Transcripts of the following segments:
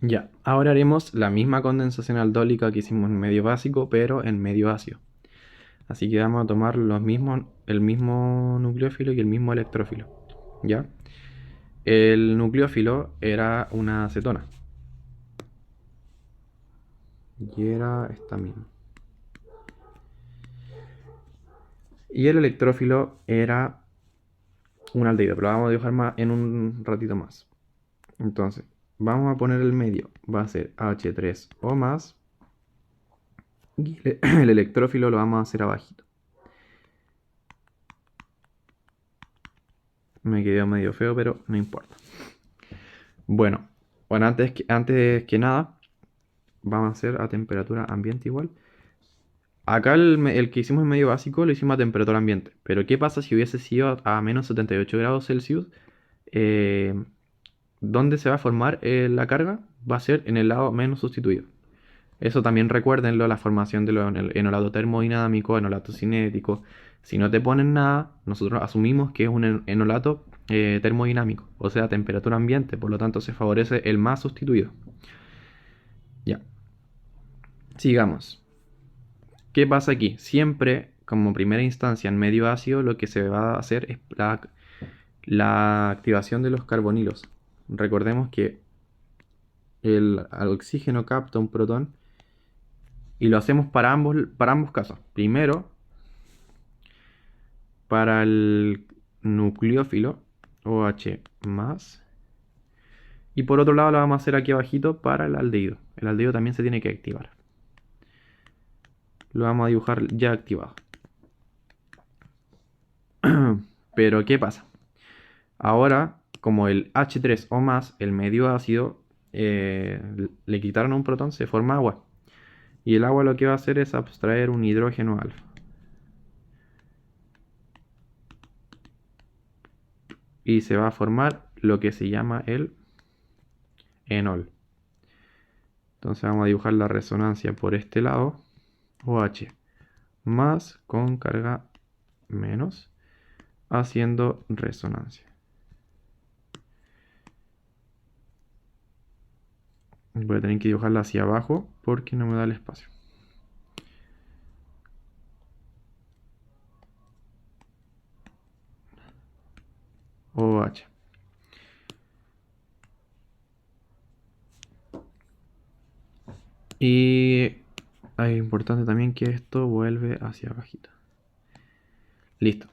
Ya, ahora haremos la misma condensación aldólica que hicimos en medio básico, pero en medio ácido. Así que vamos a tomar el mismo nucleófilo y el mismo electrófilo. ¿Ya? El nucleófilo era una acetona. Y era esta misma. Y el electrófilo era un aldehído, pero lo vamos a dibujar más en un ratito más. Entonces, vamos a poner el medio. Va a ser H3O más. Y el electrófilo lo vamos a hacer abajito. Me quedó medio feo, pero no importa. Bueno, antes que nada, vamos a hacer a temperatura ambiente igual. Acá el que hicimos en medio básico lo hicimos a temperatura ambiente. Pero ¿qué pasa si hubiese sido a menos 78 grados Celsius? Eh, ¿Dónde se va a formar la carga? Va a ser en el lado menos sustituido. Eso también recuérdenlo, la formación de los enolato termodinámico, enolato cinético. Si no te ponen nada, nosotros asumimos que es un enolato termodinámico, o sea, temperatura ambiente, por lo tanto se favorece el más sustituido. Ya, sigamos. ¿Qué pasa aquí? Siempre, como primera instancia en medio ácido, lo que se va a hacer es la activación de los carbonilos. Recordemos que el oxígeno capta un protón y lo hacemos para ambos casos. Primero, para el nucleófilo, OH más. Y por otro lado lo vamos a hacer aquí abajito para el aldehído. El aldehído también se tiene que activar. Lo vamos a dibujar ya activado. Pero ¿qué pasa? Ahora, como el H3O más, el medio ácido, le quitaron un protón, se forma agua. Y el agua lo que va a hacer es abstraer un hidrógeno alfa. Y se va a formar lo que se llama el enol. Entonces vamos a dibujar la resonancia por este lado. OH más con carga menos, haciendo resonancia. Voy a tener que dibujarla hacia abajo porque no me da el espacio. OH. Y es importante también que esto vuelve hacia abajito. Listo.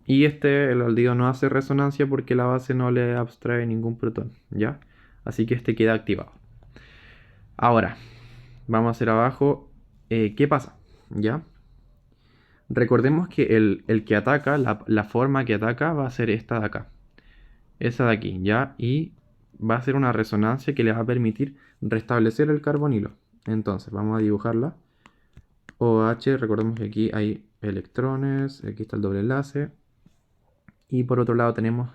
Y el aldehído no hace resonancia porque la base no le abstrae ningún protón, ¿ya? Así que este queda activado. Ahora, vamos a hacer abajo, ¿qué pasa? ¿Ya? Recordemos que el que ataca, la forma que ataca va a ser esta de acá. Esa de aquí, ¿ya? Y va a ser una resonancia que le va a permitir restablecer el carbonilo. Entonces, vamos a dibujarla. OH, recordemos que aquí hay electrones, aquí está el doble enlace. Y por otro lado tenemos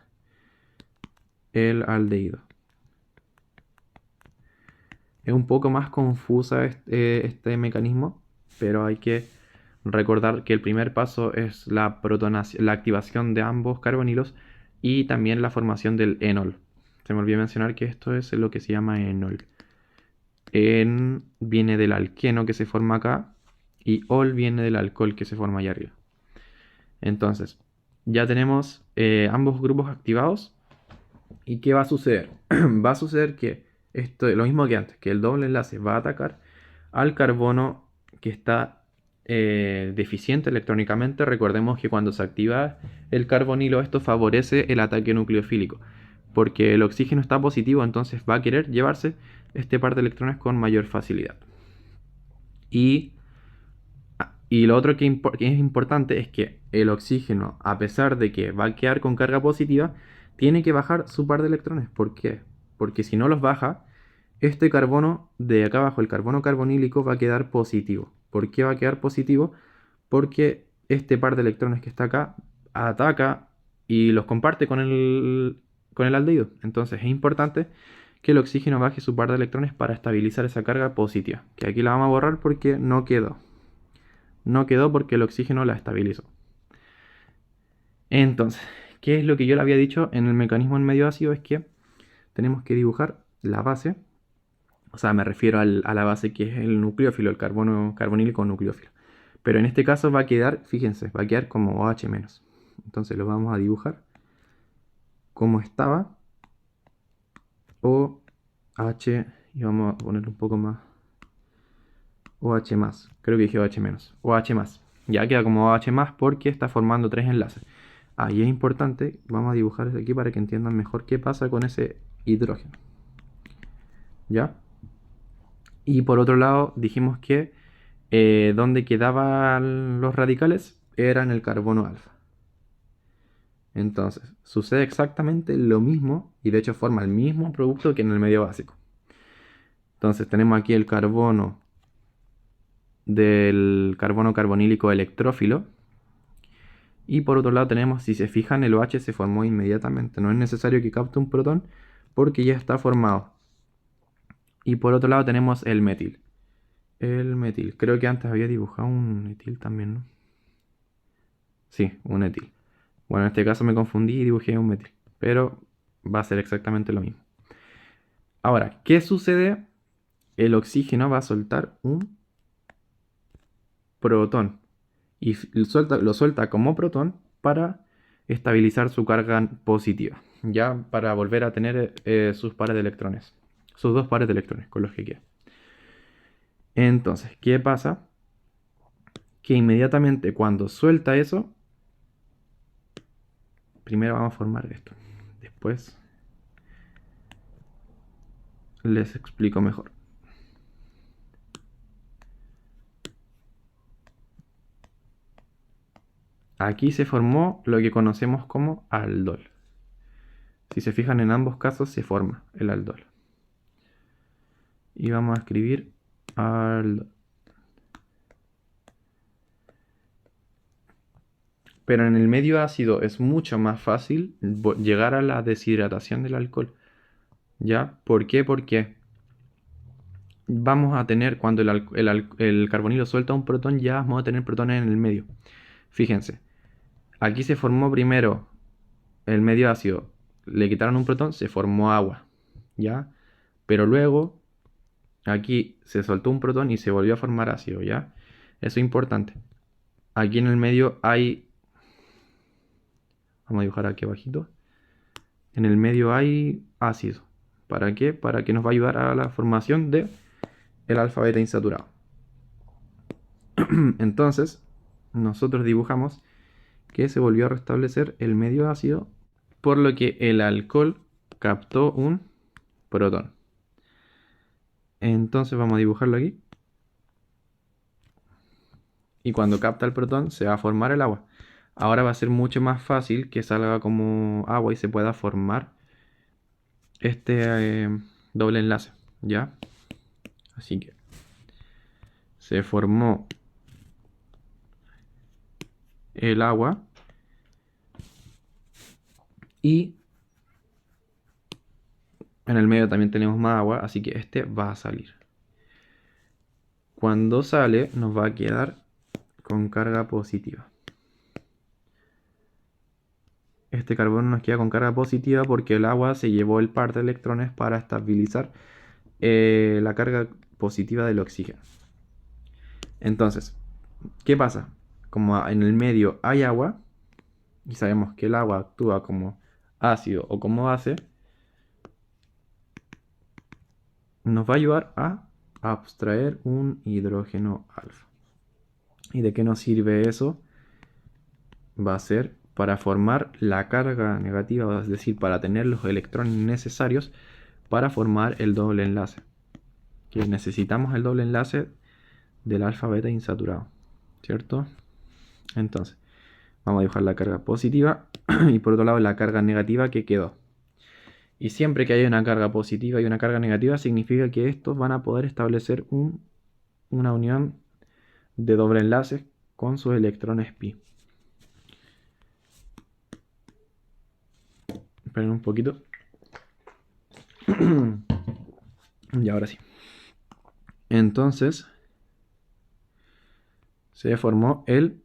el aldehído. Es un poco más confusa este mecanismo, pero hay que recordar que el primer paso es la activación de ambos carbonilos y también la formación del enol. Se me olvidó mencionar que esto es lo que se llama enol. Viene del alqueno que se forma acá y ol viene del alcohol que se forma allá arriba. Entonces, ya tenemos ambos grupos activados. ¿Y qué va a suceder? Va a suceder que esto es lo mismo que antes, que el doble enlace va a atacar al carbono que está deficiente electrónicamente. Recordemos que cuando se activa el carbonilo, esto favorece el ataque nucleofílico, porque el oxígeno está positivo, entonces va a querer llevarse este par de electrones con mayor facilidad. Y, y lo otro que es importante es que el oxígeno, a pesar de que va a quedar con carga positiva, tiene que bajar su par de electrones. ¿Por qué? Porque si no los baja, este carbono de acá abajo, el carbono carbonílico, va a quedar positivo. ¿Por qué va a quedar positivo? Porque este par de electrones que está acá ataca y los comparte con el aldehído. Entonces es importante que el oxígeno baje su par de electrones para estabilizar esa carga positiva. Que aquí la vamos a borrar porque no quedó. No quedó porque el oxígeno la estabilizó. Entonces, ¿qué es lo que yo le había dicho en el mecanismo en medio ácido? Es que tenemos que dibujar la base, o sea, me refiero a la base que es el nucleófilo, el carbono carbonílico nucleófilo. Pero en este caso va a quedar, fíjense, va a quedar como OH-. Entonces lo vamos a dibujar como estaba. OH, y vamos a ponerle un poco más. OH más, creo que dije OH menos. OH más. Ya queda como OH más porque está formando tres enlaces. Ahí es importante, vamos a dibujar aquí para que entiendan mejor qué pasa con ese hidrógeno. ¿Ya? Y por otro lado, dijimos que donde quedaban los radicales era en el carbono alfa. Entonces, sucede exactamente lo mismo y de hecho forma el mismo producto que en el medio básico. Entonces tenemos aquí el carbono del carbono carbonílico electrófilo. Y por otro lado tenemos, si se fijan, el OH se formó inmediatamente. No es necesario que capte un protón porque ya está formado. Y por otro lado tenemos el metil. El metil. Creo que antes había dibujado un etil también, ¿no? Sí, un etil. Bueno, en este caso me confundí y dibujé un metil. Pero va a ser exactamente lo mismo. Ahora, ¿qué sucede? El oxígeno va a soltar un protón. Y lo suelta como protón para estabilizar su carga positiva. Ya para volver a tener sus pares de electrones. Sus dos pares de electrones con los que queda. Entonces, ¿qué pasa? Que inmediatamente cuando suelta eso, primero vamos a formar esto. Después les explico mejor. Aquí se formó lo que conocemos como aldol. Si se fijan, en ambos casos se forma el aldol. Y vamos a escribir aldol. Pero en el medio ácido es mucho más fácil llegar a la deshidratación del alcohol. ¿Ya? ¿Por qué? Porque vamos a tener, cuando el carbonilo suelta un protón, ya vamos a tener protones en el medio. Fíjense, aquí se formó primero el medio ácido, le quitaron un protón, se formó agua. ¿Ya? Pero luego, aquí se soltó un protón y se volvió a formar ácido. ¿Ya? Eso es importante. Aquí en el medio hay... Vamos a dibujar aquí abajito. En el medio hay ácido. ¿Para qué? Para que nos va a ayudar a la formación de el alfa beta insaturado. Entonces, nosotros dibujamos que se volvió a restablecer el medio ácido, por lo que el alcohol captó un protón. Entonces vamos a dibujarlo aquí. Y cuando capta el protón se va a formar el agua. Ahora va a ser mucho más fácil que salga como agua y se pueda formar este doble enlace, ¿ya? Así que se formó el agua y en el medio también tenemos más agua, así que este va a salir. Cuando sale nos va a quedar con carga positiva. Este carbono nos queda con carga positiva porque el agua se llevó el par de electrones para estabilizar la carga positiva del oxígeno. Entonces, ¿qué pasa? Como en el medio hay agua y sabemos que el agua actúa como ácido o como base, nos va a ayudar a abstraer un hidrógeno alfa. ¿Y de qué nos sirve eso? Va a ser para formar la carga negativa, es decir, para tener los electrones necesarios para formar el doble enlace. Que necesitamos el doble enlace del alfa beta insaturado, ¿cierto? Entonces, vamos a dibujar la carga positiva y por otro lado la carga negativa que quedó. Y siempre que haya una carga positiva y una carga negativa significa que estos van a poder establecer una unión de doble enlace con sus electrones pi. Esperen un poquito. Y ahora sí. Entonces se formó el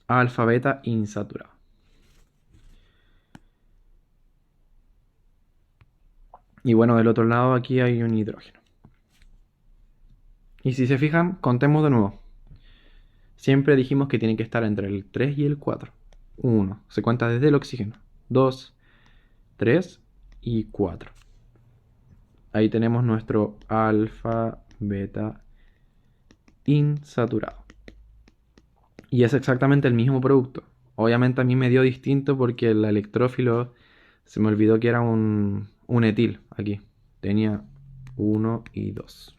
alfa beta insaturado. Y bueno, del otro lado aquí hay un hidrógeno. Y si se fijan, contemos de nuevo. Siempre dijimos que tiene que estar entre el 3 y el 4. 1. Se cuenta desde el oxígeno. 2, 3 y 4. Ahí tenemos nuestro alfa, beta, insaturado. Y es exactamente el mismo producto. Obviamente a mí me dio distinto porque el electrófilo se me olvidó que era un etil aquí. Tenía 1 y 2.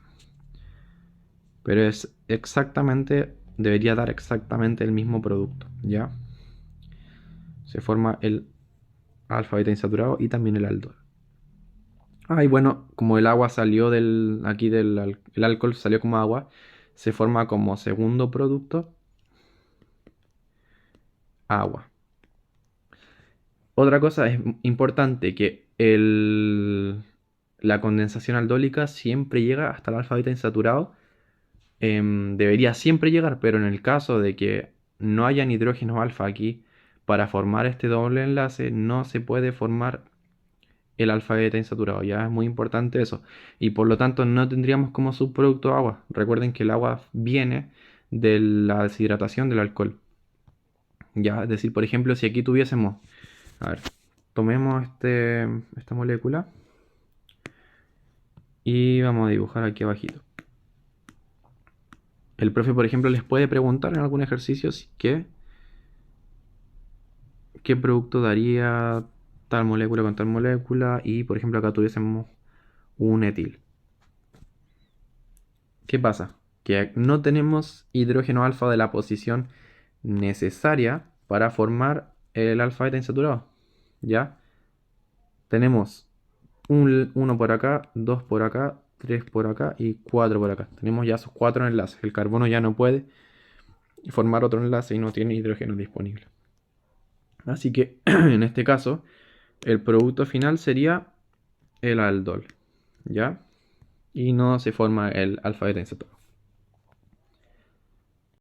Pero es exactamente, debería dar exactamente el mismo producto, ¿ya? Se forma el alfa beta insaturado y también el aldol. Ah, y bueno, como el agua salió el alcohol salió como agua, se forma como segundo producto agua. Otra cosa es importante que la condensación aldólica siempre llega hasta el alfa beta insaturado. Debería siempre llegar, pero en el caso de que no haya hidrógeno alfa aquí, para formar este doble enlace no se puede formar el alfa beta insaturado. Ya es muy importante eso. Y por lo tanto no tendríamos como subproducto agua. Recuerden que el agua viene de la deshidratación del alcohol. Ya, es decir, por ejemplo, si aquí tuviésemos, a ver, tomemos esta molécula y vamos a dibujar aquí abajito. El profe, por ejemplo, les puede preguntar en algún ejercicio qué producto daría tal molécula con tal molécula y, por ejemplo, acá tuviésemos un etil. ¿Qué pasa? Que no tenemos hidrógeno alfa de la posición necesaria para formar el alfa beta insaturado. ¿Ya? Tenemos uno por acá, dos por acá, tres por acá y cuatro por acá. Tenemos ya esos cuatro enlaces. El carbono ya no puede formar otro enlace y no tiene hidrógeno disponible. Así que en este caso, el producto final sería el aldol. ¿Ya? Y no se forma el alfa beta insaturado.